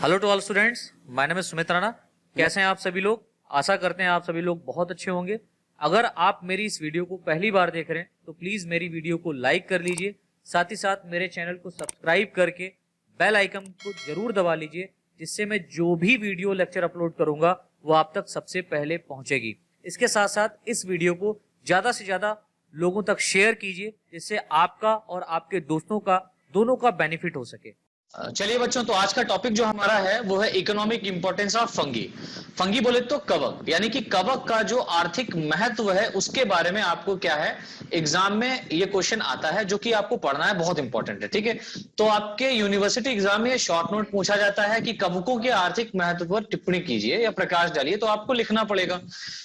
Hello to all students, my name is Sumit Rana. कैसे हैं आप सभी लोग? आशा करते हैं आप सभी लोग बहुत अच्छे होंगे। अगर आप मेरी इस वीडियो को पहली बार देख रहे हैं तो प्लीज मेरी वीडियो को लाइक कर लीजिए, साथ ही साथ मेरे चैनल को सब्सक्राइब करके बेल आइकन को जरूर दबा लीजिए, जिससे मैं जो भी वीडियो लेक्चर अपलोड करूंगा वो आप तक सबसे पहले पहुंचेगी। इसके साथ साथ इस वीडियो को ज्यादा से ज्यादा लोगों तक शेयर कीजिए, जिससे आपका और आपके दोस्तों का दोनों का बेनिफिट हो सके। चलिए बच्चों, तो आज का टॉपिक जो हमारा है वो है economic importance of fungi. Fungi बोले तो कवक, यानी कि कवक का जो आर्थिक महत्व है उसके बारे में आपको क्या है एग्जाम में ये क्वेश्चन आता है, जो कि आपको पढ़ना है, बहुत इंपॉर्टेंट है। ठीक है, तो आपके यूनिवर्सिटी एग्जाम में शॉर्ट नोट पूछा जाता है कि कवकों के आर्थिक महत्व पर टिप्पणी कीजिए या प्रकाश डालिए, तो आपको लिखना पड़ेगा।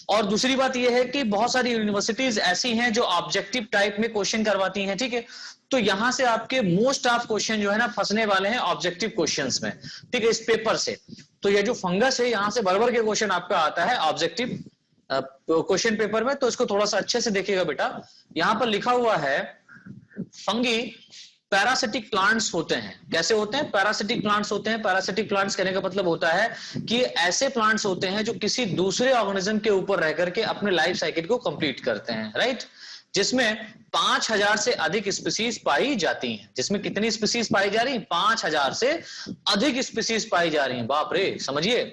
और दूसरी बात यह है कि बहुत सारी यूनिवर्सिटीज ऐसी हैं जो ऑब्जेक्टिव टाइप में क्वेश्चन करवाती हैं। ठीक है, तो यहां से आपके मोस्ट ऑफ क्वेश्चन जो है ना फंसने वाले हैं ऑब्जेक्टिव क्वेश्चंस में। ठीक है, इस पेपर से तो ये जो फंगस है यहां से भर के क्वेश्चन आपका आता है ऑब्जेक्टिव क्वेश्चन पेपर में। तो इसको थोड़ा सा अच्छे से देखिएगा बेटा। यहां पर लिखा हुआ है फंगी पैरासिटिक प्लांट्स होते हैं। कैसे होते हैं? पैरासिटिक प्लांट्स होते हैं। पैरासिटिक प्लांट्स कहने का मतलब होता है कि ऐसे प्लांट्स होते हैं जो किसी दूसरे ऑर्गेनिज्म के ऊपर रह करके अपने लाइफ साइकिल को कंप्लीट करते हैं, राइट। जिसमें 5000 से अधिक स्पीसीज पाई जाती हैं। जिसमें कितनी स्पीसीज पाई जा रही हैं? 5000 से अधिक स्पीसीज पाई जा रही हैं। बाप रे, समझिए।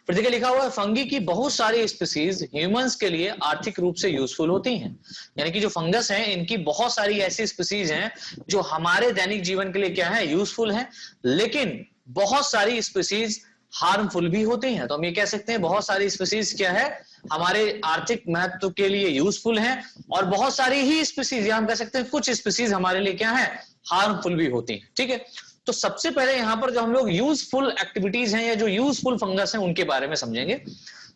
फिर देखिए लिखा हुआ है फंगी की बहुत सारी स्पीसीज ह्यूमंस के लिए आर्थिक रूप से यूजफुल होती हैं। यानी कि जो फंगस हैं इनकी बहुत सारी ऐसी स्पीसीज हैं जो हमारे दैनिक जीवन के लिए क्या है, यूजफुल हैं। लेकिन बहुत सारी स्पीसीज हार्मफुल भी होती हैं। तो हम ये कह सकते हैं बहुत सारी स्पीसीज क्या है, हमारे आर्थिक महत्व के लिए यूजफुल हैं, और बहुत सारी ही स्पीसीज, या हम कह सकते हैं कुछ स्पीसीज हमारे लिए क्या है, हार्मफुल भी होती हैं। ठीक है, तो सबसे पहले यहां पर जो हम लोग यूजफुल एक्टिविटीज हैं या जो यूजफुल फंगस हैं उनके बारे में समझेंगे।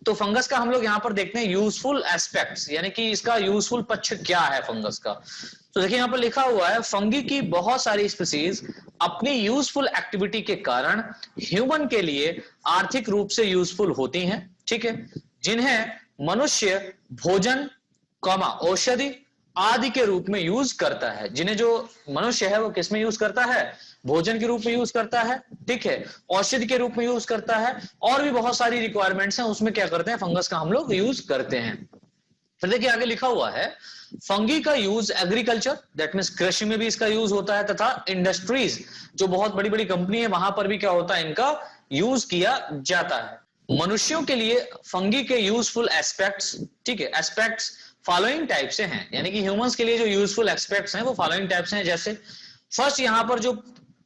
तो फंगस का हम लोग यहां पर देखते हैं यूजफुल एस्पेक्ट्स, यानी कि इसका यूजफुल पक्ष क्या है फंगस का। तो देखिए यहां पर लिखा हुआ है फंगी की बहुत सारी स्पीसीज अपनी यूजफुल एक्टिविटी के कारण ह्यूमन के लिए आर्थिक रूप से यूजफुल होती हैं। ठीक है, जिन्हें मनुष्य भोजन, औषधि आदि के रूप में यूज करता है। जिन्हें जो मनुष्य है वो किस में यूज करता है? भोजन के रूप में यूज करता है। ठीक है, औषधि के रूप में यूज करता है, और भी बहुत सारी रिक्वायरमेंट्स हैं उसमें क्या करते हैं, फंगस का हम लोग यूज करते हैं। फिर देखिए आगे लिखा हुआ है फंगी का यूज एग्रीकल्चर, दैट मींस कृषि में भी इसका यूज होता है, तथा इंडस्ट्रीज जो बहुत बड़ी बड़ी कंपनी है वहां पर भी क्या होता है, इनका यूज किया जाता है। मनुष्यों के लिए फंगी के यूजफुल एस्पेक्ट्स, ठीक है, एस्पेक्ट्स फॉलोइंग टाइप से हैं। यानी कि ह्यूमंस के लिए जो यूजफुल एस्पेक्ट्स हैं वो फॉलोइंग टाइप से हैं। जैसे फर्स्ट यहां पर जो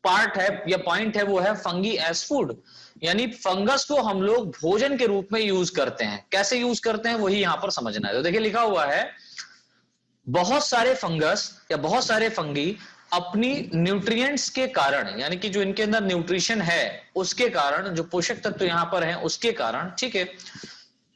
पार्ट है या पॉइंट है वो है फंगी एज फूड, यानी फंगस को हम लोग भोजन के रूप में यूज करते हैं। कैसे यूज करते हैं वही यहां पर समझना है। तो देखिए लिखा हुआ है बहुत सारे फंगस या बहुत सारे फंगी अपनी न्यूट्रिएंट्स के कारण, यानी कि जो इनके अंदर न्यूट्रिशन है उसके कारण, जो पोषक तत्व यहां पर हैं उसके कारण, ठीक है,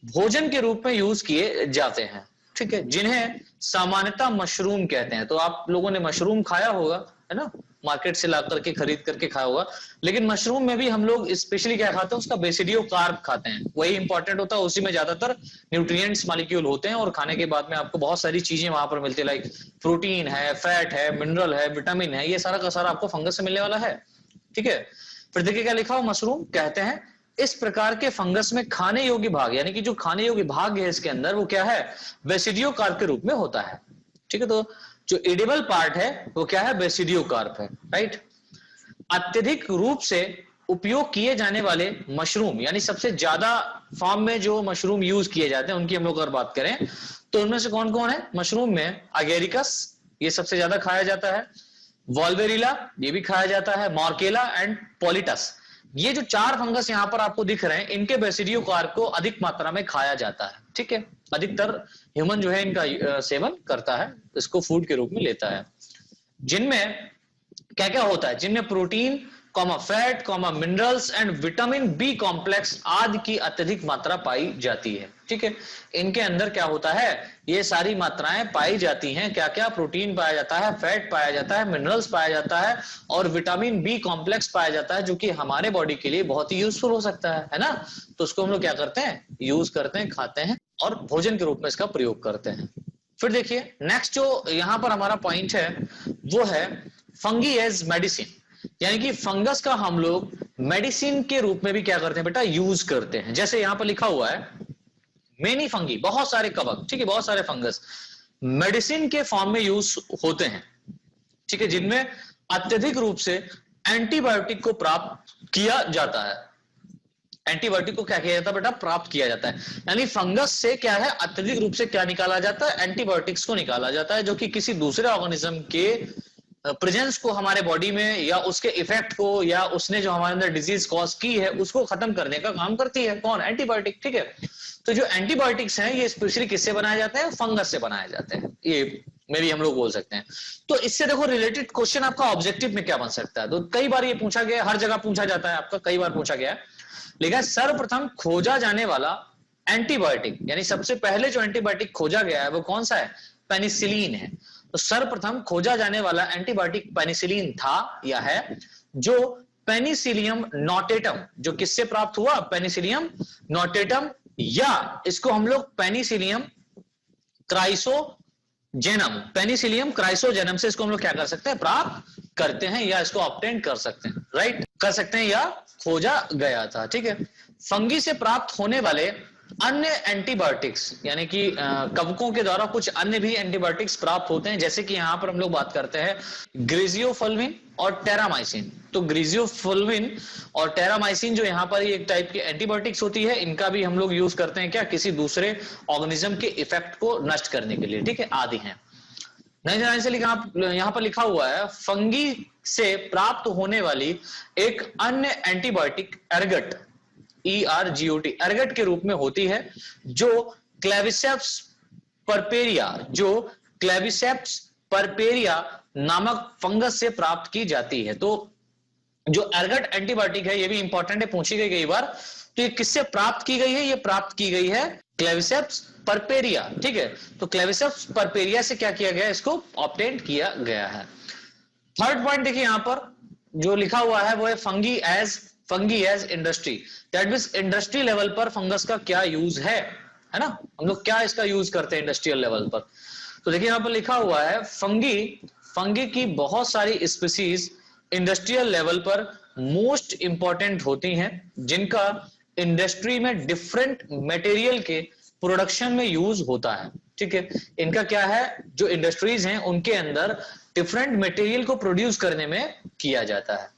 भोजन के रूप में यूज किए जाते हैं। ठीक है, जिन्हें सामान्यतः मशरूम कहते हैं। तो आप लोगों ने मशरूम खाया होगा, है ना, मार्केट से ला करके खरीद करके खाया होगा। लेकिन मशरूम में भी हम लोग स्पेशली क्या खाते हैं, उसका बेसिडियो कार्ब खाते हैं। वही इंपॉर्टेंट होता है, उसी में ज्यादातर न्यूट्रिएंट्स मॉलिक्यूल होते हैं, और खाने के बाद में आपको बहुत सारी चीजें वहां पर मिलती है, लाइक प्रोटीन है, फैट है, मिनरल है, विटामिन है, ये सारा का सारा आपको फंगस से मिलने वाला है। ठीक है, फिर देखिए क्या लिखा हो, मशरूम कहते हैं इस प्रकार के फंगस में खाने योग्य भाग, यानी कि जो खाने योग्य भाग है इसके अंदर वो क्या है, बेसिडियो कार्ब के रूप में होता है। ठीक है, तो जो एडिबल पार्ट है वो क्या है, बेसिडियो कार्ब है, राइट। अत्यधिक रूप से उपयोग किए जाने वाले मशरूम, यानी सबसे ज्यादा फॉर्म में जो मशरूम यूज किए जाते हैं उनकी हम लोग अगर बात करें तो उनमें से कौन कौन है? मशरूम में अगेरिकस, ये सबसे ज्यादा खाया जाता है, वॉल्वेरिला, ये भी खाया जाता है, मॉर्केला एंड पॉलिटस। ये जो चार फंगस यहां पर आपको दिख रहे हैं इनके बेसिडियो कार्ब को अधिक मात्रा में खाया जाता है। ठीक है, अधिकतर ह्यूमन जो है इनका सेवन करता है, इसको फूड के रूप में लेता है। जिनमें क्या क्या होता है? जिनमें protein, fat, minerals and vitamin B complex आदि की अत्यधिक मात्रा पाई जाती है। ठीक है, इनके अंदर क्या होता है, ये सारी मात्राएं पाई जाती हैं। क्या क्या? प्रोटीन पाया जाता है, फैट पाया जाता है, मिनरल्स पाया जाता है, और विटामिन बी कॉम्प्लेक्स पाया जाता है, जो कि हमारे बॉडी के लिए बहुत ही यूजफुल हो सकता है ना। तो उसको हम लोग क्या करते हैं, यूज करते हैं, खाते हैं, और भोजन के रूप में इसका प्रयोग करते हैं। फिर देखिए नेक्स्ट जो यहां पर हमारा पॉइंट है वो है फंगी एज मेडिसिन, यानी कि फंगस का हम लोग मेडिसिन के रूप में भी क्या करते हैं बेटा, यूज करते हैं। जैसे यहां पर लिखा हुआ है मेनी फंगी, बहुत सारे कवक, ठीक है, बहुत सारे फंगस मेडिसिन के फॉर्म में यूज होते हैं, ठीक है, जिनमें अत्यधिक रूप से एंटीबायोटिक को प्राप्त किया जाता है। एंटीबायोटिक को क्या किया जाता है बेटा, प्राप्त किया जाता है। यानी फंगस से क्या है, अत्यधिक रूप से क्या निकाला जाता है, एंटीबायोटिक्स को निकाला जाता है, जो कि किसी दूसरे ऑर्गेनिज्म के प्रेजेंस को हमारे बॉडी में या उसके इफेक्ट को या उसने जो हमारे अंदर डिजीज कॉज की है उसको खत्म करने का काम करती है। कौन, एंटीबायोटिक, ठीक है। तो जो एंटीबायोटिक्स हैं ये स्पेशली किससे बनाए जाते हैं, फंगस से बनाए जाते हैं, ये में भी हम लोग बोल सकते हैं। तो इससे देखो रिलेटेड क्वेश्चन आपका ऑब्जेक्टिव में क्या बन सकता है, तो कई बार ये पूछा गया, हर जगह पूछा जाता है आपका, कई बार पूछा गया है। लेकिन सर्वप्रथम खोजा जाने वाला एंटीबायोटिक, यानी सबसे पहले जो एंटीबायोटिक खोजा गया है वो कौन सा है, पेनिसिलिन है। तो सर्वप्रथम खोजा जाने वाला एंटीबायोटिक पेनिसिलिन था या है, जो पेनिसिलियम नोटेटम, जो किससे प्राप्त हुआ, पेनिसिलियम नोटेटम, या इसको हम लोग पेनिसिलियम क्राइसोजेनम, पेनिसिलियम क्राइसोजेनम से इसको हम लोग क्या कर सकते हैं, प्राप्त करते हैं या इसको ऑब्टेन कर सकते हैं, राइट, कर सकते हैं या खोजा गया था, ठीक है। फंगी से प्राप्त होने वाले अन्य एंटीबायोटिक्स, यानी कि कवकों के द्वारा कुछ अन्य भी एंटीबायोटिक्स प्राप्त होते हैं, जैसे कि यहां पर हम लोग बात करते हैं ग्रेजियोफुल्विन और टेरामाइसिन। तो ग्रेजियोफुल्विन और टेरामाइसिन जो यहां पर एक टाइप की एंटीबायोटिक्स होती है, इनका भी हम लोग यूज करते हैं क्या, किसी दूसरे ऑर्गेनिज्म के इफेक्ट को नष्ट करने के लिए, ठीक है, आदि हैं। नहीं जाने से लिखा, यहां पर लिखा हुआ है फंगी से प्राप्त होने वाली एक अन्य एंटीबायोटिक एर्गट, ERGOT, एर्गट के रूप में होती है, जो क्लेविसेप्स परपेरिया, जो क्लेविसेप्स परपेरिया नामक फंगस से प्राप्त की जाती है। तो जो एर्गट एंटीबायोटिक है, ये भी इंपॉर्टेंट है, पूछी गई कई बार। तो ये किससे प्राप्त की गई है, ये प्राप्त की गई है क्लेविसेप्स परपेरिया, ठीक है। तो क्लेविसेप्स परपेरिया से क्या किया गया, इसको ऑब्टेन किया गया है। थर्ड पॉइंट देखिए यहां पर जो लिखा हुआ है वो है fungi as industry, that means industry level पर फंगस का क्या यूज है ना, हम लोग क्या इसका यूज करते हैं इंडस्ट्रियल लेवल पर। तो देखिए यहां पर लिखा हुआ है फंगी की बहुत सारी स्पीसीज इंडस्ट्रियल लेवल पर मोस्ट इंपॉर्टेंट होती हैं, जिनका इंडस्ट्री में डिफरेंट मटेरियल के प्रोडक्शन में यूज होता है, ठीक है। इनका क्या है, जो इंडस्ट्रीज हैं उनके अंदर डिफरेंट मटेरियल को प्रोड्यूस करने में किया जाता है।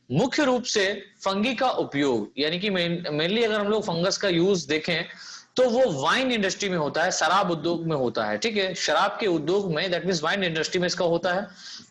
मुख्य रूप से फंगी का उपयोग, यानी कि मेनली अगर हम लोग फंगस का यूज देखें तो वो वाइन इंडस्ट्री में होता है, शराब उद्योग में होता है, ठीक है, शराब के उद्योग में, दैट मींस वाइन इंडस्ट्री में इसका होता है,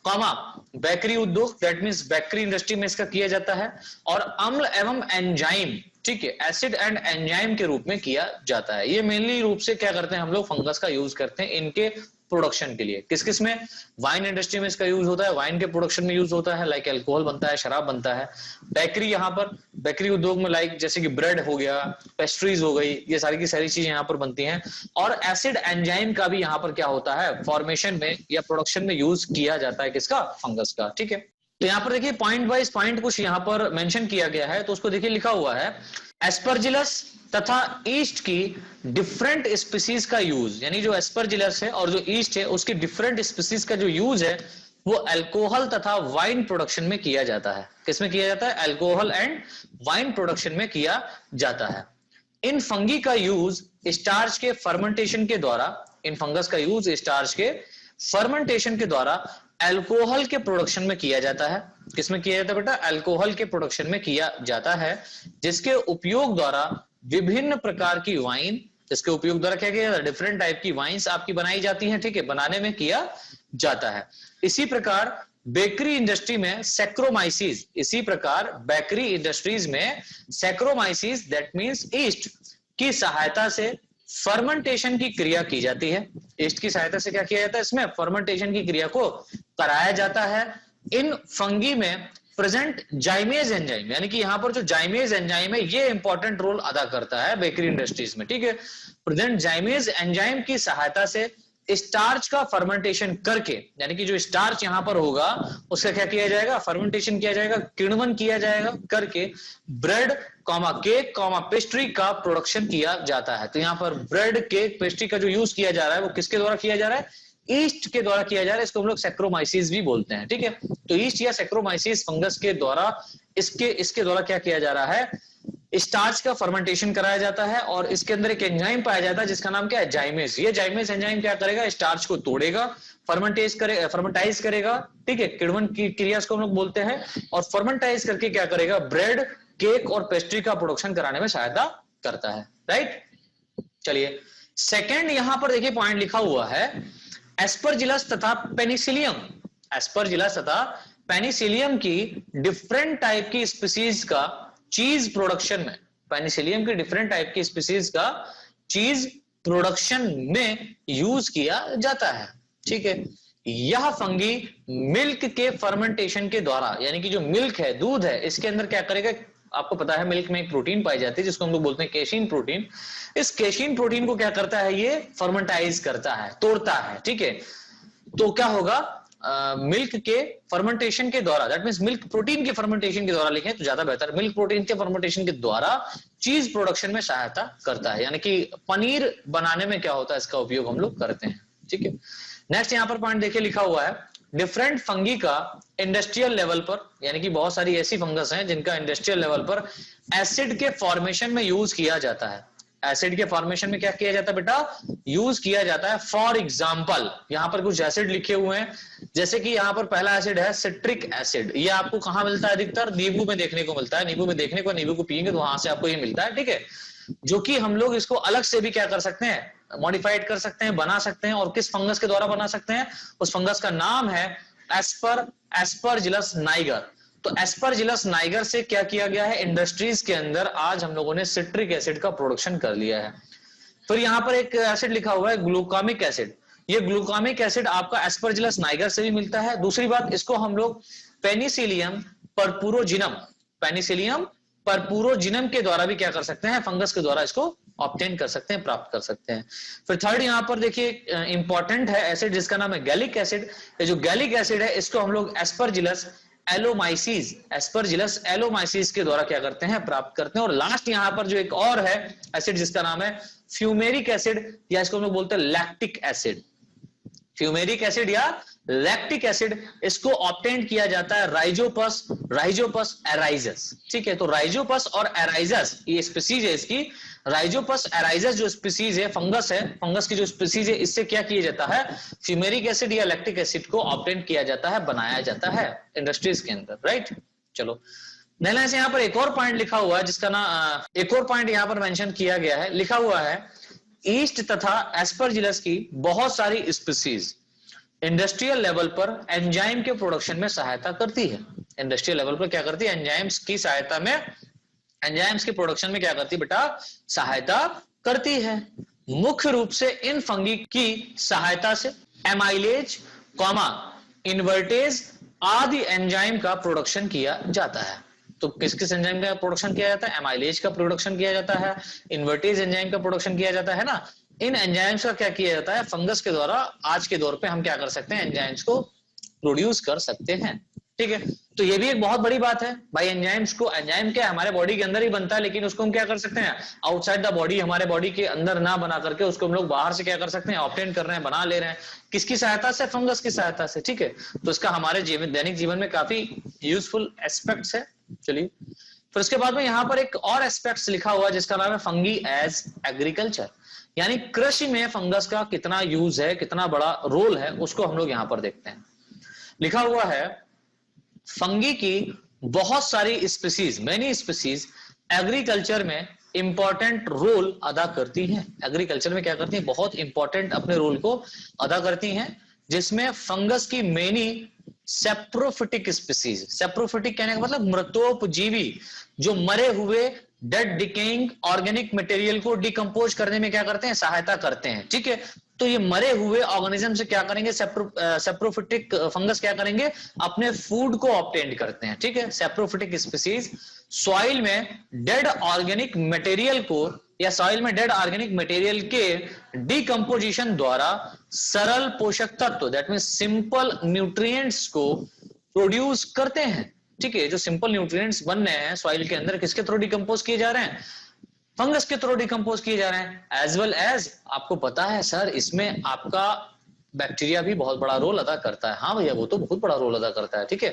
कॉमा बेकरी उद्योग, दैट मींस बेकरी इंडस्ट्री में इसका किया जाता है, और अम्ल एवं एंजाइम, ठीक है, एसिड एंड एंजाइम के रूप में किया जाता है। ये मेनली रूप से क्या करते हैं हम लोग, फंगस का यूज करते हैं इनके प्रोडक्शन के लिए। किस किस में, वाइन इंडस्ट्री में इसका यूज होता है, वाइन के प्रोडक्शन में यूज होता है, लाइक अल्कोहल बनता है, शराब बनता है। बेकरी, यहाँ पर बेकरी उद्योग में लाइक जैसे कि ब्रेड हो गया, पेस्ट्रीज हो गई, ये सारी की सारी चीजें यहाँ पर बनती हैं। और एसिड एंजाइम का भी यहाँ पर क्या होता है, फॉर्मेशन में या प्रोडक्शन में यूज किया जाता है, किसका, फंगस का, ठीक है। तो यहाँ पर देखिए पॉइंट वाइज पॉइंट कुछ यहाँ पर मेंशन किया गया है, तो उसको देखिए लिखा हुआ है एस्परजिलस तथा ईस्ट की डिफरेंट स्पीसीज का यूज, यानी जो एस्परजिलस है और जो ईस्ट है उसकी डिफरेंट स्पीसीज का जो यूज है वो अल्कोहल तथा वाइन प्रोडक्शन में किया जाता है। किसमें किया जाता है, अल्कोहल एंड वाइन प्रोडक्शन में किया जाता है। इन फंगी का यूज स्टार्च के फर्मेंटेशन के द्वारा, इन फंगस का यूज स्टार्च के फर्मेंटेशन के द्वारा अल्कोहल के प्रोडक्शन में किया जाता है। किसमें किया जाता है बेटा, अल्कोहल के प्रोडक्शन में किया जाता है, जिसके उपयोग द्वारा विभिन्न प्रकार की वाइन, इसके उपयोग द्वारा क्या किया जाता है, डिफरेंट टाइप की वाइन्स आपकी बनाई जाती हैं, ठीक है, बनाने में किया जाता है। इसी प्रकार बेकरी इंडस्ट्री में सैक्रोमाइसिस, इसी प्रकार बेकरी इंडस्ट्रीज में सैक्रोमाइसिस, दैट मींस ईस्ट की सहायता से फर्मेंटेशन की क्रिया की जाती है। ईस्ट की सहायता से क्या किया जाता है, इसमें फर्मेंटेशन की क्रिया को कराया जाता है। इन फंगी में प्रेजेंट जाइमेज एंजाइम, यानी कि यहां पर जो जाइमेज एंजाइम है ये इंपॉर्टेंट रोल अदा करता है बेकरी इंडस्ट्रीज में, ठीक है। प्रेजेंट जाइमेज एंजाइम की सहायता से स्टार्च का फर्मेंटेशन करके, यानी कि जो स्टार्च यहां पर होगा उसका क्या किया जाएगा, फर्मेंटेशन किया जाएगा, किण्वन किया जाएगा करके bread comma cake comma pastry का प्रोडक्शन किया जाता है। तो यहां पर ब्रेड केक पेस्ट्री का जो यूज किया जा रहा है वो किसके द्वारा किया जा रहा है, ईस्ट के द्वारा किया जा रहा है, इसको हम लोग सैक्रोमाइसिस भी बोलते हैं, ठीक है। तो ईस्ट या सैक्रोमाइसिस फंगस के द्वारा इसके द्वारा क्या किया जा रहा है, स्टार्च का फर्मेंटेशन कराया जाता है और इसके अंदर एक एंजाइम पाया जाता है जिसका नाम क्या है, जाइमेज। ये जाइमेज एंजाइम क्या करेगा, स्टार्च को तोड़ेगा, फर्मेंटाइज करेगा, ठीक है, किण्वन की क्रिया इसको हम लोग बोलते हैं, और फर्मेंटाइज करके क्या करेगा, ब्रेड, केक और पेस्ट्री का प्रोडक्शन कराने में सहायता करता है, राइट। चलिए सेकेंड यहां पर देखिए पॉइंट लिखा हुआ है, एस्परजिलस तथा पेनिसिलियम। एस्परजिलस तथा पेनिसिलियम की डिफरेंट टाइप की स्पीसीज का चीज प्रोडक्शन में, पेनिसिलियम की डिफरेंट टाइप की स्पीसीज का चीज प्रोडक्शन में यूज किया जाता है, ठीक है। यह फंगी मिल्क के फर्मेंटेशन के द्वारा, यानी कि जो मिल्क है, दूध है, इसके अंदर क्या करेगा, आपको पता है मिल्क में एक प्रोटीन पाई जाती है जिसको हम लोग बोलते हैं केशिन प्रोटीन। इस केशिन प्रोटीन को क्या करता है, ये फर्मेंटाइज करता है, तोड़ता है, ठीक है। तो क्या होगा, मिल्क के फर्मेंटेशन के द्वारा, दैट मींस मिल्क प्रोटीन के फर्मेंटेशन के द्वारा लिखें तो ज्यादा बेहतर, मिल्क प्रोटीन के फर्मेंटेशन के द्वारा चीज प्रोडक्शन में सहायता करता है, यानी कि पनीर बनाने में क्या होता है, इसका उपयोग हम लोग करते हैं, ठीक है। नेक्स्ट यहां पर पॉइंट देखिए लिखा हुआ है, डिफरेंट फंगी का इंडस्ट्रियल लेवल पर, यानी कि बहुत सारी ऐसी फंगस हैं जिनका इंडस्ट्रियल लेवल पर एसिड के फॉर्मेशन में यूज किया जाता है। एसिड के फॉर्मेशन में क्या किया जाता है बेटा, यूज किया जाता है। फॉर एग्जाम्पल यहां पर कुछ एसिड लिखे हुए हैं, जैसे कि यहां पर पहला एसिड है सिट्रिक एसिड। ये आपको कहां मिलता है, अधिकतर नींबू में देखने को मिलता है, नींबू में देखने को, नींबू को पियेंगे तो वहां से आपको ये मिलता है, ठीक है। जो कि हम लोग इसको अलग से भी क्या कर सकते हैं, मॉडिफाइड कर सकते हैं, बना सकते हैं। और किस फंगस के द्वारा बना सकते हैं, उस फंगस का नाम है एस्परजिलस नाइगर। तो एस्परजिलस नाइगर से क्या किया गया है, इंडस्ट्रीज के अंदर आज हम लोगों ने सिट्रिक एसिड का प्रोडक्शन कर लिया है। फिर यहां पर एक एसिड लिखा हुआ है ग्लूकामिक एसिड। ये ग्लूकामिक एसिड आपका एस्परजिलस नाइगर से भी मिलता है। दूसरी बात, इसको हम लोग पेनिसिलियम परपुरोजिनम, पेनिसिलियम परपुरोजिनम के द्वारा भी क्या कर सकते हैं, फंगस के द्वारा इसको ऑब्टेन कर सकते हैं, प्राप्त कर सकते हैं। फिर थर्ड यहां पर देखिए इंपॉर्टेंट है एसिड जिसका नाम है गैलिक एसिड। ये जो गैलिक एसिड है इसको हम लोग एस्परजिलस एलोमाइसिस के द्वारा क्या करते हैं, प्राप्त करते हैं। और लास्ट यहां पर जो एक और है एसिड जिसका नाम है फ्यूमेरिक एसिड, या इसको हम लोग बोलते हैं लैक्टिक एसिड। फ्यूमेरिक एसिड या लैक्टिक एसिड, इसको ऑब्टेन किया जाता है राइजोपस एराइजस, ठीक है। तो राइजोपस और एराइजस ये स्पीसीज है इसकी, राइजोपस एराइजस जो स्पीसीज है, फंगस है, फंगस की जो स्पीसीज है, इससे क्या किया जाता है, फ्यूमेरिक एसिड या लैक्टिक एसिड को ऑब्टेन किया जाता है, बनाया जाता है इंडस्ट्रीज के अंदर, राइट। चलो नेक्स्ट यहाँ पर एक और पॉइंट लिखा हुआ है जिसका ना एक और पॉइंट यहाँ पर मेंशन किया गया है, लिखा हुआ है ईस्ट तथा एस्परजिलस की बहुत सारी स्पीसीज इंडस्ट्रियल लेवल पर एंजाइम के प्रोडक्शन में सहायता करती है। इंडस्ट्रियल लेवल पर क्या करती है, एंजाइम्स की सहायता में, एंजाइम्स के प्रोडक्शन में क्या करती है बेटा, सहायता करती है। मुख्य रूप से इन फंगी की सहायता से एमाइलेज, इन्वर्टेज आदि एंजाइम का प्रोडक्शन किया जाता है। तो किस किस एंजाइम का प्रोडक्शन किया जाता है, एमाइलेज का प्रोडक्शन किया जाता है, इन्वर्टेज एंजाइम का प्रोडक्शन किया जाता है ना। इन एंजाइम्स का क्या किया जाता है, फंगस के द्वारा आज के दौर पे हम क्या कर सकते हैं, एंजाइम्स को प्रोड्यूस कर सकते हैं, ठीक है। तो ये भी एक बहुत बड़ी बात है भाई, एंजाइम्स को, एंजाइम क्या हमारे बॉडी के अंदर ही बनता है, लेकिन उसको हम क्या कर सकते हैं, आउटसाइड द बॉडी, हमारे बॉडी के अंदर ना बना करके उसको हम लोग बाहर से क्या कर सकते हैं, ऑब्टेन कर रहे हैं, बना ले रहे हैं। किसकी सहायता से, फंगस की सहायता से, ठीक है। तो इसका हमारे दैनिक जीवन में काफी यूजफुल एस्पेक्ट्स है। चलिए फिर उसके बाद में यहाँ पर एक और एस्पेक्ट्स लिखा हुआ है जिसका नाम है फंगी एज एग्रीकल्चर, यानी कृषि में फंगस का कितना यूज है, कितना बड़ा रोल है, उसको हम लोग यहां पर देखते हैं। लिखा हुआ है फंगी की बहुत सारी स्पीसीज, मेनी स्पीसीज एग्रीकल्चर में इंपॉर्टेंट रोल अदा करती हैं। एग्रीकल्चर में क्या करती हैं, बहुत इंपॉर्टेंट अपने रोल को अदा करती हैं, जिसमें फंगस की मेनी सेप्रोफिटिक स्पीसीज, सेप्रोफिटिक कहने का मतलब मृतोपजीवी, जो मरे हुए डेड डिकेइंग ऑर्गेनिक मटेरियल को डिकम्पोज करने में क्या करते हैं, सहायता करते हैं, ठीक है। तो ये मरे हुए ऑर्गेनिज्म से क्या करेंगे, सेप्रोफिटिक फंगस क्या करेंगे, अपने फूड को ऑब्टेन करते हैं, ठीक है। सेप्रोफिटिक स्पीसीज सॉइल में डेड ऑर्गेनिक मटेरियल को, या सॉइल में डेड ऑर्गेनिक मटेरियल के डिकम्पोजिशन द्वारा सरल पोषक तत्व, दैट मींस सिंपल न्यूट्रिएंट्स को प्रोड्यूस करते हैं, ठीक है। जो सिंपल न्यूट्रिएंट्स बन रहे हैं सॉइल के अंदर, किसके थ्रू डिकम्पोज किए जा रहे हैं, फंगस के थ्रू डिकम्पोज किए जा रहे हैं। एज वेल एज आपको पता है सर, इसमें आपका बैक्टीरिया भी बहुत बड़ा रोल अदा करता है। हाँ भैया, वो तो बहुत बड़ा रोल अदा करता है, ठीक है।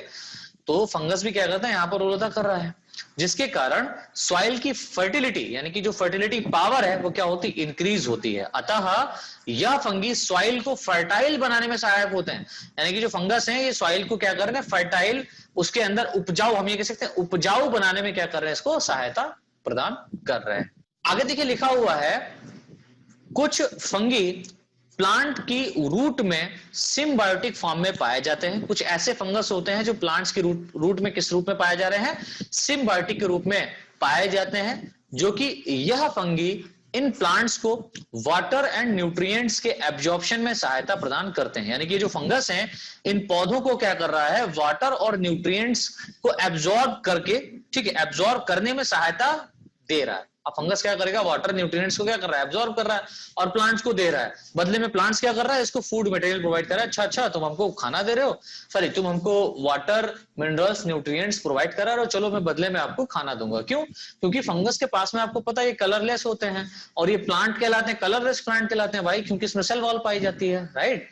तो फंगस भी क्या करता है, यहाँ पर रोल अदा कर रहा है, जिसके कारण सॉइल की फर्टिलिटी यानी कि जो फर्टिलिटी पावर है वो क्या होती, इंक्रीज होती है। अतः यह फंगी सॉइल को फर्टाइल बनाने में सहायक होते हैं। यानी कि जो फंगस है ये सॉइल को क्या कर रहे हैं, फर्टाइल, उसके अंदर उपजाऊ, हम ये कह सकते हैं उपजाऊ बनाने में क्या कर रहे हैं, इसको सहायता प्रदान कर रहे हैं। आगे देखिए लिखा हुआ है, कुछ फंगी प्लांट की रूट में सिम्बायोटिक फॉर्म में पाए जाते हैं। कुछ ऐसे फंगस होते हैं जो प्लांट्स की रूट में किस रूप में पाए जा रहे हैं, सिम्बायोटिक के रूप में पाए जाते हैं, जो कि यह फंगी इन प्लांट्स को वाटर एंड न्यूट्रिएंट्स के एब्जॉर्प्शन में सहायता प्रदान करते हैं। यानी कि जो फंगस है इन पौधों को क्या कर रहा है, वाटर और न्यूट्रिएंट्स को एब्जॉर्ब करके, ठीक है, एब्जॉर्ब करने में सहायता दे रहा है। अब फंगस क्या करेगा, वाटर न्यूट्रिएंट्स को क्या कर रहा है, एब्जॉर्ब कर रहा है और प्लांट्स को दे रहा है। बदले में प्लांट्स क्या कर रहा है, इसको फूड मटेरियल प्रोवाइड कर रहा है। अच्छा, तुम हमको खाना दे रहे हो, सॉरी तुम हमको वाटर, मिनरल्स, न्यूट्रिएंट्स प्रोवाइड करा रहे हो, चलो मैं बदले में आपको खाना दूंगा। क्यों? क्योंकि फंगस के पास में आपको पता है ये कलरलेस होते हैं और ये प्लांट कहलाते हैं, कलरलेस प्लांट कहलाते हैं भाई, क्योंकि इसमें सेल वॉल पाई जाती है, राइट।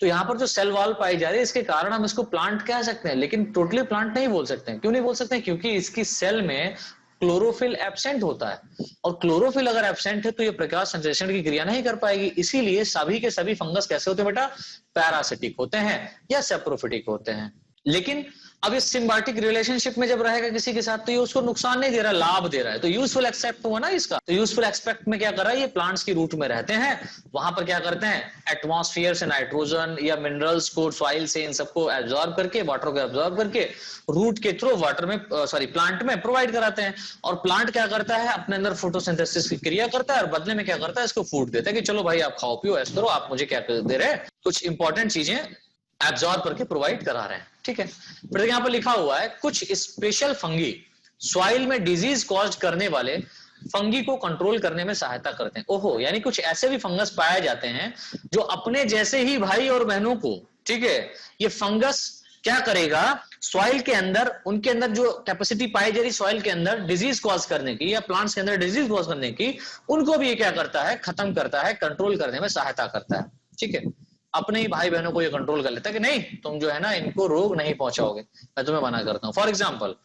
तो यहाँ पर जो सेल वॉल पाई जा रही है इसके कारण हम इसको प्लांट कह सकते हैं, लेकिन टोटली प्लांट नहीं बोल सकते हैं। क्यों नहीं बोल सकते हैं? क्योंकि इसकी सेल में क्लोरोफिल एब्सेंट होता है और क्लोरोफिल अगर एब्सेंट है तो ये प्रकाश संश्लेषण की क्रिया नहीं कर पाएगी। इसीलिए सभी के सभी फंगस कैसे होते हैं बेटा, पैरासिटिक होते हैं या सेप्रोफिटिक होते हैं। लेकिन अब इस सिम्बायोटिक रिलेशनशिप में जब रहेगा किसी के साथ तो ये उसको नुकसान नहीं दे रहा, लाभ दे रहा है। तो यूजफुल एस्पेक्ट हुआ ना इसका। तो यूजफुल एस्पेक्ट में क्या कर रहा है, ये प्लांट्स की रूट में रहते हैं, वहां पर क्या करते हैं, एटमॉस्फेयर से नाइट्रोजन या मिनरल्स को सॉइल से इन सबको एब्जॉर्ब करके, वाटर को एब्जॉर्ब करके रूट के थ्रू वाटर में, सॉरी प्लांट में प्रोवाइड कराते हैं। और प्लांट क्या करता है, अपने अंदर फोटोसिंथेसिस की क्रिया करता है और बदले में क्या करता है, इसको फूड देता है कि चलो भाई आप खाओ पियो, ऐसा करो, आप मुझे क्या दे रहे हैं, कुछ इंपॉर्टेंट चीजें एब्जॉर्ब करके प्रोवाइड करा रहे हैं, ठीक है। फिर यहां पर लिखा हुआ है, कुछ स्पेशल फंगी सॉइल में डिजीज कॉज करने वाले फंगी को कंट्रोल करने में सहायता करते हैं। ओहो, यानी कुछ ऐसे भी फंगस पाए जाते हैं जो अपने जैसे ही भाई और बहनों को, ठीक है, ये फंगस क्या करेगा, सॉइल के अंदर, उनके अंदर जो कैपेसिटी पाई जा रही सॉइल के अंदर डिजीज कॉज करने की या प्लांट्स के अंदर डिजीज कॉज करने की, उनको भी ये क्या करता है, खत्म करता है, कंट्रोल करने में सहायता करता है, ठीक है। अपने ही भाई बहनों को ये कंट्रोल कर लेता है कि नहीं, तुम जो है ना इनको रोग नहीं पहुंचाओगे, मैं तुम्हें मना करता हूं। फॉर एग्जाम्पल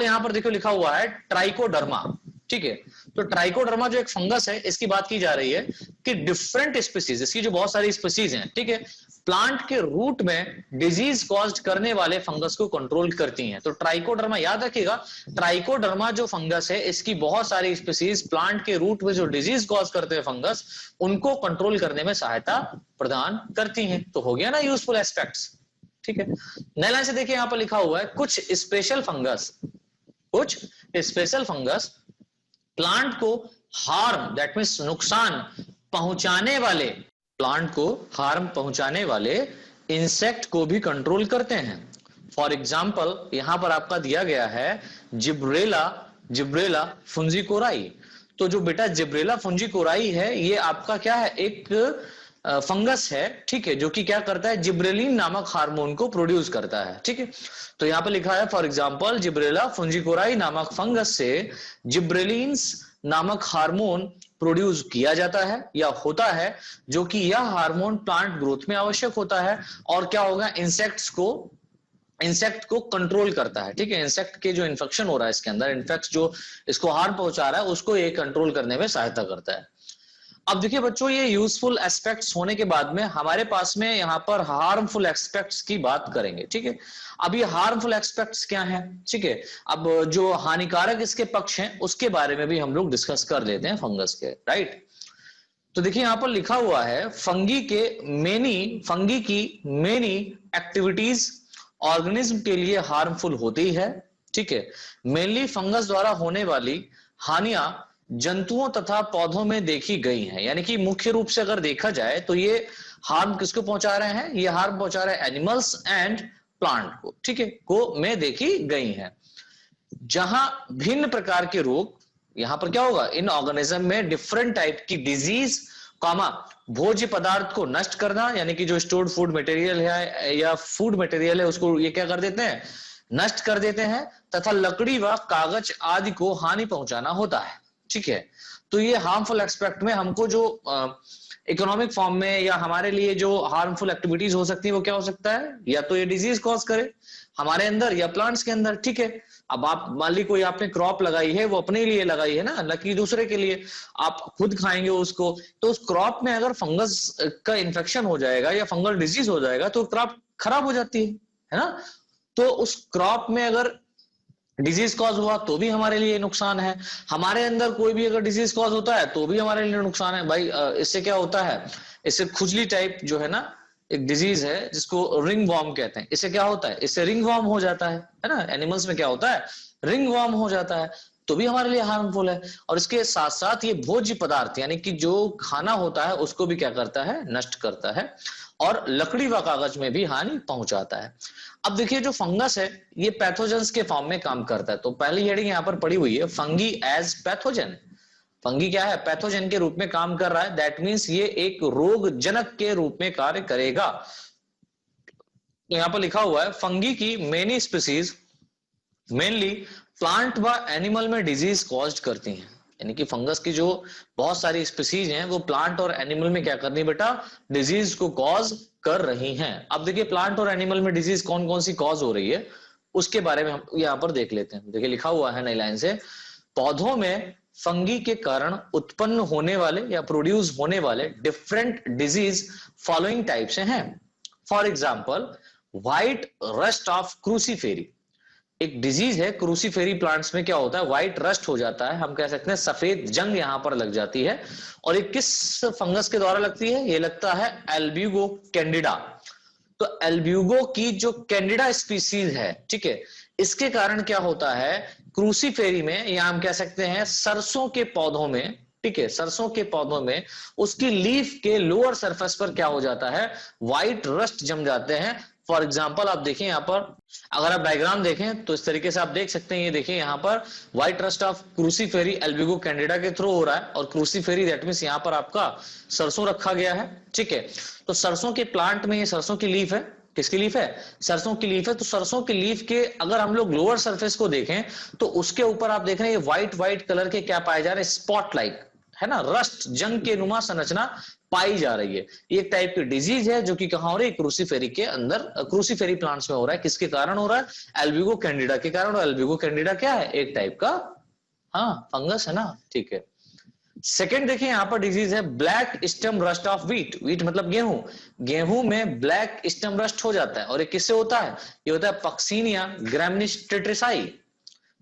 यहां पर देखो लिखा हुआ है ट्राइकोडर्मा, ठीक है। तो ट्राइकोडर्मा जो एक फंगस है, इसकी बात की जा रही है कि डिफरेंट स्पीसीज, इसकी जो बहुत सारी स्पीसीज हैं, ठीक है, प्लांट के रूट में डिजीज कॉज करने वाले फंगस को कंट्रोल करती हैं। तो ट्राइकोडर्मा याद रखिएगा, ट्राइकोडर्मा जो फंगस है इसकी बहुत सारी स्पीसीज प्लांट के रूट में जो डिजीज कॉज करते हैं फंगस, उनको कंट्रोल करने में सहायता प्रदान करती हैं। तो हो गया ना यूजफुल एस्पेक्ट्स, ठीक है। नए लाइन से देखिए, यहां पर लिखा हुआ है, कुछ स्पेशल फंगस प्लांट को हार्म, दैट मीन्स नुकसान पहुंचाने वाले, प्लांट को हार्म पहुंचाने वाले इंसेक्ट को भी कंट्रोल करते हैं। फॉर एग्जाम्पल यहां पर आपका दिया गया है जिब्रेला फुंजीकोराई। तो जो बेटा जिब्रेला फुंजीकोराई है, ये आपका क्या है, एक फंगस है, ठीक है, जो कि क्या करता है, जिब्रेलिन नामक हार्मोन को प्रोड्यूस करता है, ठीक है। तो यहां पर लिखा है, फॉर एग्जाम्पल जिब्रेला फुंजीकोराई नामक फंगस से जिब्रेलिन्स नामक हार्मोन प्रोड्यूस किया जाता है या होता है, जो कि यह हार्मोन प्लांट ग्रोथ में आवश्यक होता है और क्या होगा, इंसेक्ट को कंट्रोल करता है, ठीक है। इंसेक्ट के जो इन्फेक्शन हो रहा है इसके अंदर, इन्फेक्ट जो इसको हार्म पहुंचा रहा है, उसको ये कंट्रोल करने में सहायता करता है। अब देखिए बच्चों, ये यूजफुल एस्पेक्ट्स होने के बाद में हमारे पास में यहाँ पर हार्मफुल एस्पेक्ट्स की बात करेंगे, ठीक है। अब ये हार्मफुल एस्पेक्ट्स क्या हैं, ठीक है। अब जो हानिकारक इसके पक्ष हैं उसके बारे में भी हम लोग डिस्कस कर लेते हैं फंगस के, राइट। तो देखिए यहां पर लिखा हुआ है, फंगी की मेनी एक्टिविटीज ऑर्गेनिज्म के लिए हार्मफुल होती है, ठीक है। मेनली फंगस द्वारा होने वाली हानियां जंतुओं तथा पौधों में देखी गई हैं। यानी कि मुख्य रूप से अगर देखा जाए तो ये हार्म किसको पहुंचा रहे हैं, ये हार्म पहुंचा रहे हैं एनिमल्स एंड प्लांट को, ठीक है, को में देखी गई हैं। जहां भिन्न प्रकार के रोग, यहां पर क्या होगा, इन ऑर्गेनिज्म में डिफरेंट टाइप की डिजीज, भोज्य पदार्थ को नष्ट करना, यानी कि जो स्टोर्ड फूड मटेरियल है या फूड मटेरियल है उसको ये क्या कर देते हैं, नष्ट कर देते हैं, तथा लकड़ी व कागज आदि को हानि पहुंचाना होता है, ठीक है। तो ये हार्मफुल एस्पेक्ट में हमको जो इकोनॉमिक फॉर्म में या हमारे लिए जो हार्मफुल एक्टिविटीज हो सकती है वो क्या हो सकता है, या तो ये डिजीज कॉज करे हमारे अंदर या प्लांट्स के अंदर, ठीक है। अब आप मान ली कोई आपने क्रॉप लगाई है, वो अपने लिए लगाई है ना, न कि दूसरे के लिए, आप खुद खाएंगे उसको, तो उस क्रॉप में अगर फंगस का इन्फेक्शन हो जाएगा या फंगल डिजीज हो जाएगा तो क्रॉप खराब हो जाती है ना। तो उस क्रॉप में अगर डिजीज कॉज हुआ तो भी हमारे लिए नुकसान है, हमारे अंदर कोई भी अगर डिजीज कॉज होता है तो भी हमारे लिए नुकसान है भाई। इससे क्या होता है, इससे खुजली टाइप जो है ना, एक डिजीज है जिसको रिंग वॉर्म कहते हैं, इससे क्या होता है, इससे रिंग वॉर्म हो जाता है ना। एनिमल्स में क्या होता है, रिंग वॉर्म हो जाता है, तो भी हमारे लिए हार्मफुल है। और इसके साथ साथ ये भोज्य पदार्थ यानी कि जो खाना होता है उसको भी क्या करता है, नष्ट करता है, और लकड़ी व कागज में भी हानि पहुंचाता है। अब देखिए जो फंगस है ये पैथोजेंस के फॉर्म में काम करता है। तो पहली हेडिंग यहां पर पड़ी हुई है, फंगी एज पैथोजन। फंगी क्या है, पैथोजन के रूप में काम कर रहा है, दैट मींस ये एक रोग जनक के रूप में कार्य करेगा। तो यहां पर लिखा हुआ है फंगी की मेनी स्पीसीज मेनली प्लांट व एनिमल में डिजीज कॉज्ड करती हैं, यानी कि फंगस की जो बहुत सारी स्पीसीज हैं वो प्लांट और एनिमल में क्या करनी बेटा, डिजीज को कॉज कर रही हैं। अब देखिए प्लांट और एनिमल में डिजीज कौन कौन सी कॉज हो रही है उसके बारे में हम यहां पर देख लेते हैं। देखिए लिखा हुआ है नई लाइन से, पौधों में फंगी के कारण उत्पन्न होने वाले या प्रोड्यूस होने वाले डिफरेंट डिजीज फॉलोइंग टाइप से हैं। For example white rust of cruciferae, एक डिजीज है क्रूसीफेरी प्लांट्स में क्या होता है, व्हाइट रस्ट हो जाता है, हम कह सकते हैं सफेद जंग यहां पर लग जाती है। और ये किस फंगस के द्वारा लगती है, ये लगता है एल्ब्यूगो कैंडिडा। तो एल्ब्यूगो की जो कैंडिडा स्पीसीज है, ठीक है, इसके कारण क्या होता है क्रूसीफेरी में, या हम कह सकते हैं सरसों के पौधों में, ठीक है, सरसों के पौधों में उसकी लीफ के लोअर सरफेस पर क्या हो जाता है, व्हाइट रस्ट जम जाते हैं। फॉर एग्जाम्पल आप देखें यहां पर, अगर आप डायग्राम देखें तो इस तरीके से आप देख सकते हैं, ये देखिए यहां पर white rust of Cruciferae Albugo Candida के थ्रू हो रहा है, और क्रूसीफेरी दैट मींस यहां पर आपका सरसों रखा गया है, ठीक है। तो सरसों के प्लांट में ये सरसों की लीफ है, किसकी लीफ है, सरसों की लीफ है। तो सरसों की लीफ के अगर हम लोग लोअर सरफेस को देखें तो उसके ऊपर आप देख रहे हैं ये व्हाइट व्हाइट कलर के क्या पाए जा रहे हैं, स्पॉट लाइक, है ना, रस्ट जंग के नुमा संरचना पाई जा रही है। ये एक टाइप की डिजीज है जो कि कहां हो रही है, क्रूसीफेरी के अंदर, क्रूसीफेरी प्लांट्स में हो रहा है। किसके कारण हो रहा है, एल्ब्यूगो कैंडिडा के कारण। और एल्ब्यूगो कैंडिडा क्या है, एक टाइप का हाँ फंगस है ना, ठीक है। सेकेंड देखिए यहां पर डिजीज है black stem rust of wheat, wheat मतलब गेहूं, गेहूं में ब्लैक स्टेम रस्ट हो जाता है। और ये किससे होता है, ये होता है पक्सीनिया ग्रैमिनिस ट्रिटिसाई।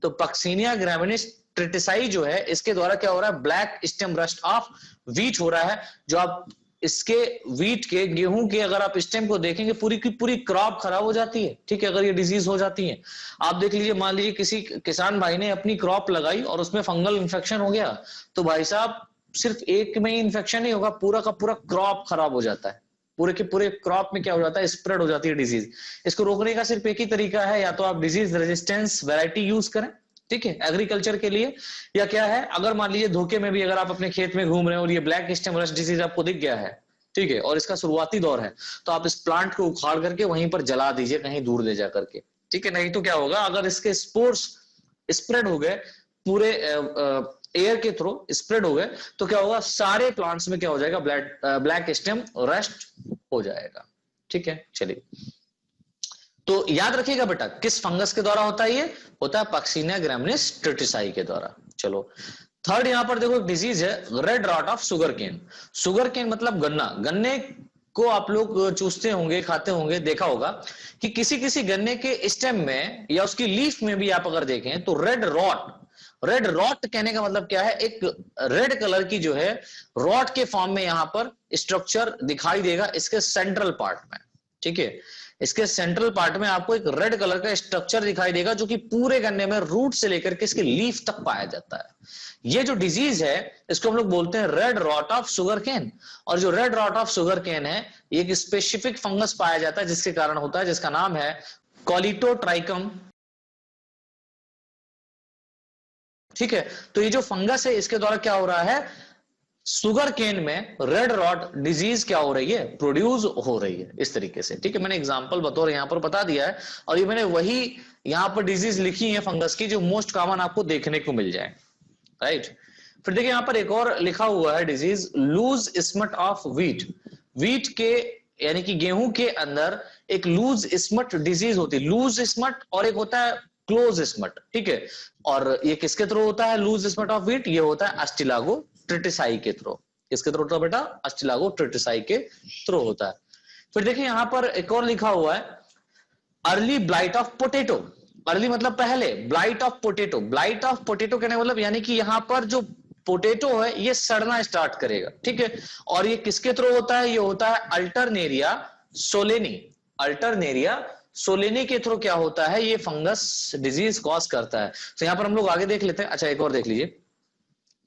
तो पक्सीनिया ग्रैमिनिस ट्रिटिसाई जो है इसके द्वारा क्या हो रहा है, black stem rust of wheat हो रहा है। जो आप इसके व्हीट के, गेहूं के अगर आप स्टेम को देखेंगे पूरी की पूरी क्रॉप खराब हो जाती है, ठीक है, अगर ये डिजीज हो जाती है। आप देख लीजिए, मान लीजिए किसी किसान भाई ने अपनी क्रॉप लगाई और उसमें फंगल इन्फेक्शन हो गया, तो भाई साहब सिर्फ एक में ही इन्फेक्शन नहीं होगा, पूरा का पूरा क्रॉप खराब हो जाता है, पूरे के पूरे क्रॉप में क्या हो जाता है, स्प्रेड हो जाती है डिजीज। इसको रोकने का सिर्फ एक ही तरीका है, या तो आप डिजीज रेजिस्टेंस वैरायटी यूज करें, ठीक है, एग्रीकल्चर के लिए, या क्या है, अगर मान लीजिए धोखे में भी अगर आप अपने खेत में घूम रहे हैं और ये ब्लैक स्टेम रस्ट डिजीज आपको दिख गया है, ठीक है, और इसका शुरुआती दौर है, तो आप इस प्लांट को उखाड़ करके वहीं पर जला दीजिए, कहीं दूर ले जा करके, ठीक है। नहीं तो क्या होगा, अगर इसके स्पोर्स स्प्रेड हो गए पूरे एयर के थ्रू स्प्रेड हो गए, तो क्या होगा, सारे प्लांट्स में क्या हो जाएगा, ब्लैक स्टेम रस्ट हो जाएगा, ठीक है। चलिए, तो याद रखिएगा बेटा किस फंगस के द्वारा होता है, ये होता है पक्सीनिया ग्रैमिनिस ट्रिटिसाई के द्वारा। चलो थर्ड यहां पर देखो डिजीज है red rot of sugarcane. Sugarcane मतलब गन्ना, गन्ने को आप लोग चूसते होंगे, खाते होंगे, देखा होगा कि किसी किसी गन्ने के स्टेम में या उसकी लीफ में भी आप अगर देखें तो रेड रॉट कहने का मतलब क्या है, एक रेड कलर की जो है रॉट के फॉर्म में यहां पर स्ट्रक्चर दिखाई देगा इसके सेंट्रल पार्ट में, ठीक है। इसके सेंट्रल पार्ट में आपको एक रेड कलर का स्ट्रक्चर दिखाई देगा जो कि पूरे गन्ने में रूट से लेकर के इसकी लीफ तक पाया जाता है। ये जो डिजीज है इसको हम लोग बोलते हैं red rot of sugarcane. और जो red rot of sugarcane है ये एक स्पेसिफिक फंगस पाया जाता है जिसके कारण होता है, जिसका नाम है कॉलिटोट्राइकम, ठीक है। तो ये जो फंगस है इसके द्वारा क्या हो रहा है, शुगर केन में रेड रॉट डिजीज क्या हो रही है, प्रोड्यूस हो रही है, इस तरीके से, ठीक है। मैंने एग्जांपल बतौर यहां पर बता दिया है, और ये मैंने वही यहां पर डिजीज लिखी है फंगस की जो मोस्ट कॉमन आपको देखने को मिल जाए, राइट। फिर देखिए यहाँ पर एक और लिखा हुआ है disease loose smut of wheat. Wheat के यानी कि गेहूं के अंदर एक लूज स्मट डिजीज होती है, लूज स्मट, और एक होता है क्लोज स्मट, ठीक है। और ये किसके थ्रू होता है लूज स्मट ऑफ व्हीट? ये होता है अस्टिलागो ट्रिटिसाई के थ्रू। किसके थ्रू होता है बेटा? अस्टिलागो ट्रिटिसाई के थ्रू होता है। फिर देखिए यहां पर एक और लिखा हुआ है early blight of potato. Early मतलब पहले, blight of potato, blight of potato कहने मतलब यानी कि यहां पर जो पोटेटो है ये सड़ना स्टार्ट करेगा, ठीक है। और ये किसके थ्रू होता है? ये होता है अल्टरनेरिया सोलेनी। अल्टरनेरिया सोलेनी के थ्रू क्या होता है? ये फंगस डिजीज कॉज करता है। तो यहां पर हम लोग आगे देख लेते हैं। अच्छा एक और देख लीजिए।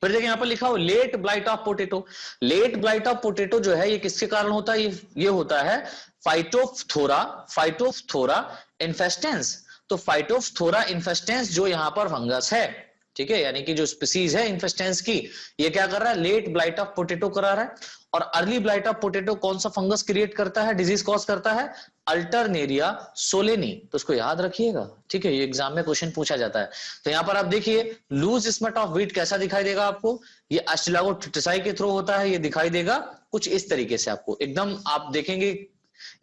फिर देखिए यहां पर लिखा हो late blight of potato. Late blight of potato जो है ये किसके कारण होता है? ये होता है फाइटोफ्थोरा, फाइटोफ्थोरा इन्फेस्टेंस। तो फाइटोफ्थोरा इन्फेस्टेंस जो यहां पर फंगस है, ठीक है, यानी कि जो स्पीसीज है इन्फेस्टेंस की, ये क्या कर रहा है? लेट ब्लाइट ऑफ पोटेटो करा रहा है। और अर्ली ब्लाइट ऑफ पोटेटो कौन सा फंगस क्रिएट करता है, डिजीज कॉज करता है? अल्टरनेरिया सोलेनी। तो इसको याद रखिएगा, ठीक है, ये एग्जाम में क्वेश्चन पूछा जाता है। तो यहां पर आप देखिए लूज स्मट ऑफ व्हीट कैसा दिखाई देगा आपको? ये अस्टिलागो ट्रिटिसाई के थ्रू होता है। ये दिखाई देगा कुछ इस तरीके से आपको, एकदम आप देखेंगे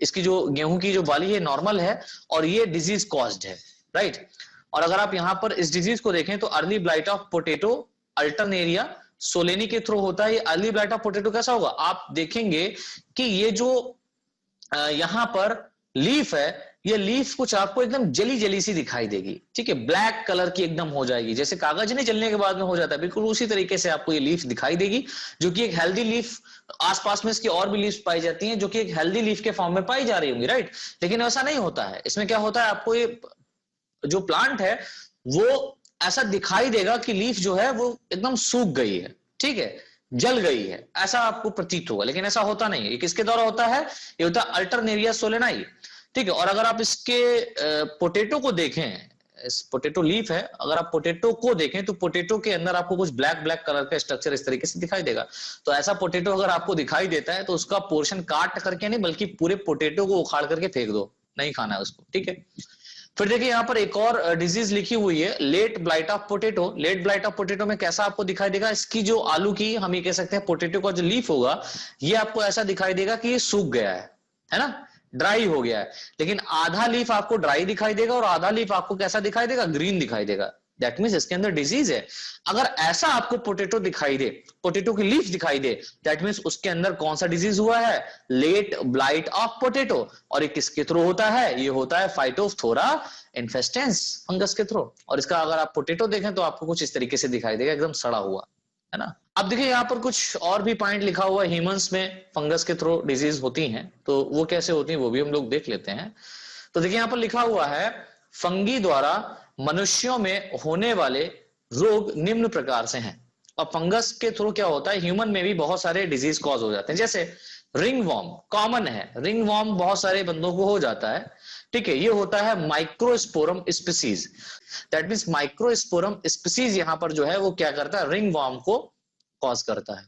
इसकी जो गेहूं की जो बाली है नॉर्मल है और ये डिजीज कॉज्ड है, राइट। और अगर आप यहां पर इस डिजीज को देखें तो early blight of potato Alternaria solani के थ्रू होता है। ये अर्ली ब्लाइट ऑफ पोटेटो कैसा होगा? आप देखेंगे कि ये जो यहां पर लीफ है, ये लीफ कुछ आपको एकदम जली जली सी दिखाई देगी, ठीक है, ब्लैक कलर की एकदम हो जाएगी, जैसे कागज नहीं जलने के बाद में हो जाता है, बिल्कुल उसी तरीके से आपको ये लीफ दिखाई देगी, जो कि एक हेल्दी लीफ, आसपास में इसकी और भी लीफ पाई जाती हैं जो कि एक हेल्दी लीफ के फॉर्म में पाई जा रही होंगी, राइट। लेकिन ऐसा नहीं होता है। इसमें क्या होता है? आपको ये जो प्लांट है वो ऐसा दिखाई देगा कि लीफ जो है वो एकदम सूख गई है, ठीक है, जल गई है, ऐसा आपको प्रतीत होगा। लेकिन ऐसा होता नहीं है। ये किसके द्वारा होता है? ये होता है अल्टरनेरिया सोलेनाई, ठीक है। और अगर आप इसके पोटेटो को देखें, इस पोटेटो लीफ है, अगर आप पोटेटो को देखें तो पोटेटो के अंदर आपको कुछ ब्लैक ब्लैक कलर का स्ट्रक्चर इस तरीके से दिखाई देगा। तो ऐसा पोटेटो अगर आपको दिखाई देता है तो उसका पोर्शन काट करके नहीं, बल्कि पूरे पोटेटो को उखाड़ करके फेंक दो, नहीं खाना है उसको, ठीक है। फिर देखिए यहां पर एक और डिजीज लिखी हुई है late blight of potato. Late blight of potato में कैसा आपको दिखाई देगा? इसकी जो आलू की, हम ये कह सकते हैं पोटेटो का जो लीफ होगा, ये आपको ऐसा दिखाई देगा कि ये सूख गया है ना, ड्राई हो गया है। लेकिन आधा लीफ आपको ड्राई दिखाई देगा और आधा लीफ आपको कैसा दिखाई देगा? ग्रीन दिखाई देगा। दैट मीन्स इसके अंदर डिजीज है। अगर ऐसा आपको पोटेटो दिखाई दे, पोटेटो की लीफ दिखाई दे, दैट मीन्स उसके अंदर कौन सा डिजीज हुआ है? Late blight of potato. और ये किसके थ्रू होता है? ये होता है फाइटोफ्थोरा इन्फेस्टेंस फंगस के थ्रू। और इसका अगर आप पोटेटो देखें तो आपको कुछ इस तरीके से दिखाई देगा, एकदम सड़ा हुआ, है ना। अब देखिए यहाँ पर कुछ और भी पॉइंट लिखा हुआ है, ह्यूमंस में फंगस के थ्रू डिजीज होती हैं, तो वो कैसे होती हैं वो भी हम लोग देख लेते हैं। तो देखिए यहाँ पर लिखा हुआ है फंगी द्वारा मनुष्यों में होने वाले रोग निम्न प्रकार से हैं। और फंगस के थ्रू क्या होता है? ह्यूमन में भी बहुत सारे डिजीज कॉज हो जाते हैं। जैसे रिंग वॉर्म कॉमन है, रिंग वॉर्म बहुत सारे बंदों को हो जाता है, ठीक है। ये होता है microsporum species. That means microsporum species यहां पर जो है वो क्या करता है? रिंग वॉर्म को कॉज करता है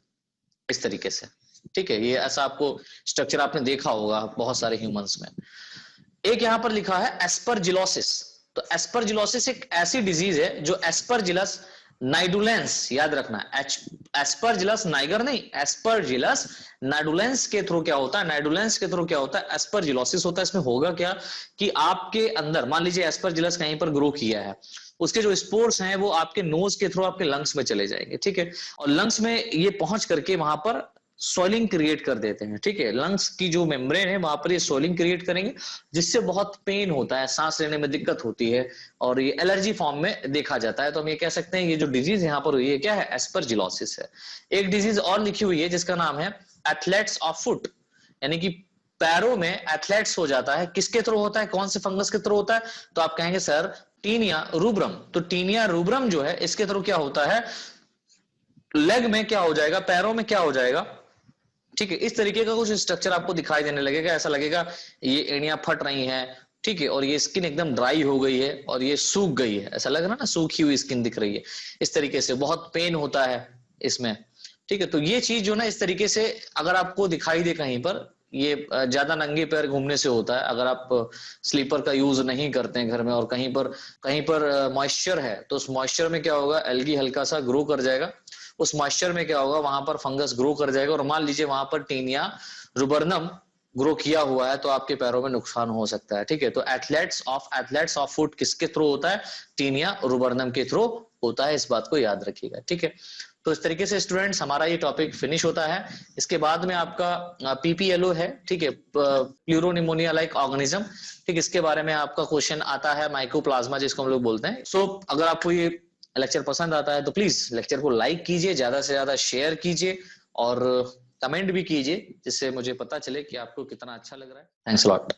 इस तरीके से, ठीक है। ये ऐसा आपको स्ट्रक्चर आपने देखा होगा बहुत सारे ह्यूमंस में। एक यहां पर लिखा है एस्परजिलोसिस। तो एस्परजिलोसिस एक ऐसी डिजीज है जो एस्परजिलस नाइडुलेंस, याद रखना, एस्परजिलस नाइगर नहीं, एस्परजिलस नाइडुलेंस के थ्रू क्या होता है? नाइडुलेंस के थ्रू क्या होता है? एस्परजिलोसिस होता है। इसमें होगा क्या कि आपके अंदर मान लीजिए एस्परजिलस कहीं पर ग्रो किया है, उसके जो स्पोर्स हैं वो आपके नोज के थ्रू आपके लंग्स में चले जाएंगे, ठीक है। और लंग्स में ये पहुंच करके वहां पर सोइलिंग क्रिएट कर देते हैं, ठीक है। लंग्स की जो मेम्ब्रेन है वहां पर ये सोइलिंग क्रिएट करेंगे, जिससे बहुत पेन होता है, सांस लेने में दिक्कत होती है, और ये एलर्जी फॉर्म में देखा जाता है। तो हम ये कह सकते हैं ये जो डिजीज यहाँ पर हुई है क्या है? एस्परजिलोसिस है। एक डिजीज और लिखी हुई है जिसका नाम है एथलेट्स ऑफ फुट, यानी कि पैरों में एथलेट्स हो जाता है। किसके थ्रू होता है? कौन से फंगस के थ्रू होता है? तो आप कहेंगे सर टीनिया रूब्रम। तो टीनिया रूब्रम जो है इसके थ्रू क्या होता है? लेग में क्या हो जाएगा? पैरों में क्या हो जाएगा, ठीक है। इस तरीके का कुछ स्ट्रक्चर आपको दिखाई देने लगेगा, ऐसा लगेगा ये एड़ियां फट रही हैं, ठीक है, और ये स्किन एकदम ड्राई हो गई है और ये सूख गई है, ऐसा लग रहा है ना, सूखी हुई स्किन दिख रही है इस तरीके से, बहुत पेन होता है इसमें, ठीक है। तो ये चीज जो ना इस तरीके से अगर आपको दिखाई दे कहीं पर, ये ज्यादा नंगे पैर घूमने से होता है। अगर आप स्लीपर का यूज नहीं करते हैं घर में और कहीं पर मॉइस्चर है तो उस मॉइस्चर में क्या होगा? एल्गी हल्का सा ग्रो कर जाएगा, उस मॉइस्चर में क्या होगा, वहां पर फंगस ग्रो कर जाएगा, और मान लीजिए वहां पर टीनिया रुबर्नम ग्रो किया हुआ है तो आपके पैरों में नुकसान हो सकता है। ठीक है, तो एथलेट्स ऑफ फुट किसके थ्रू होता है, टीनिया रुबर्नम के थ्रू होता है, इस बात को याद रखिएगा। ठीक है, तो इस तरीके से स्टूडेंट्स हमारा ये टॉपिक फिनिश होता है। इसके बाद में आपका पीपीएलओ है, ठीक है, प्लूरोनिमोनिया लाइक ऑर्गेनिज्म। ठीक, इसके बारे में आपका क्वेश्चन आता है, माइकोप्लाज्मा जिसको हम लोग बोलते हैं। सो अगर आपको ये लेक्चर पसंद आता है तो प्लीज लेक्चर को लाइक कीजिए, ज्यादा से ज्यादा शेयर कीजिए और कमेंट भी कीजिए, जिससे मुझे पता चले कि आपको कितना अच्छा लग रहा है। Thanks a lot.